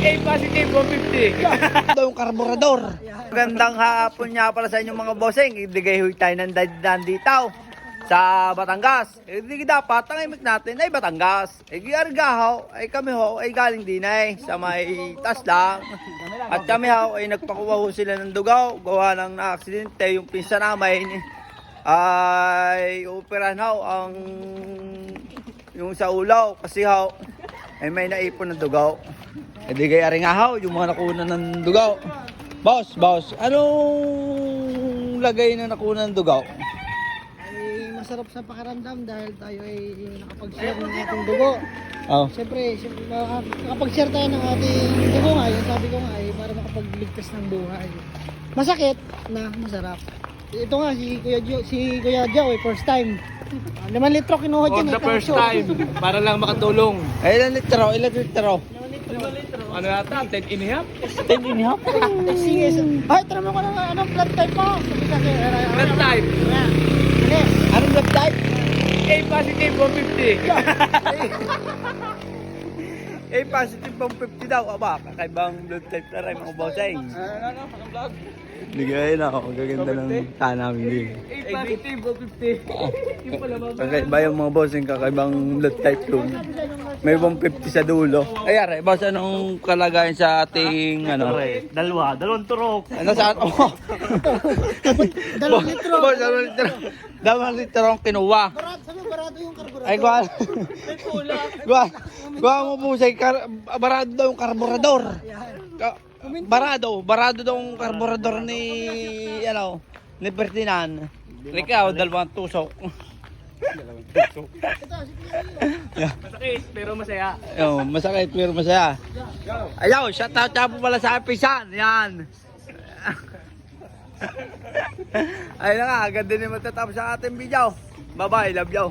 A positive 150. Yung karburador. Magandang hapon nga pala sa inyong mga bossing. Ibigay huy tayo ng dito sa Batangas. Hindi dapat ang imik natin ay Batangas. Argahaw ay kami ho ay galing din ay sa may taslang. At kami ho ay nagpakuha ho sila ng dugaw. Gawa ng na-aksidente yung pinsa namin ay operahan ho ang yung sa ulaw kasi ho ay may naipon ng dugaw. Ibigay aringahaw yung mga nakuna ng dugaw. Boss, anong lagay na nakuna ng dugaw? Ay masarap sa pakiramdam dahil tayo ay nakapag-share ng ating dugo. Oh. Siyempre, nakapag-share tayo ng ating dugo nga. Yung sabi ko nga ay para makapagligtas ng buhay. Masakit na masarap. Ito nga si Kuya Joe ay first time. 5 litro kinuha For dyan. the first time. Para lang makatulong. Ay, ilan litro? Ano yata? 10 and a half? 10 and a half? Sige. Ay, tara mo ko ng anong blood type mo. Sabi kasi, Blood type. Yes. Anong blood type? A positive 150. A positive pang 50 daw. Aba, kakaibang blood type na rin mga bossing. Pakang vlog. Ligay na ako. Gaganda ng tanawin din. A positive 150. Yung pala mga. Kakaiba yung mga bossing, kakaibang blood type yun. May 150 sa dulo. Ay, are, boss, anong kalagayan sa ating, ano? Dalawang turok. Ano saan? Oh. 2 litro. Boss, 2 litro. 2 litro ang kinuha. Sabi barado yung karburador. Ay, guwa mo po sa barado daw yung karburador. Barado daw yung karburador ni Ferdinand. Ikaw, 2 tusok. Masakit pero masaya. Masakit pero masaya. Ayaw, shoutout nga po pala sa Pisan. Yan. Ayun na nga, agad din yung matatapos sa ating video. Bye-bye, love you.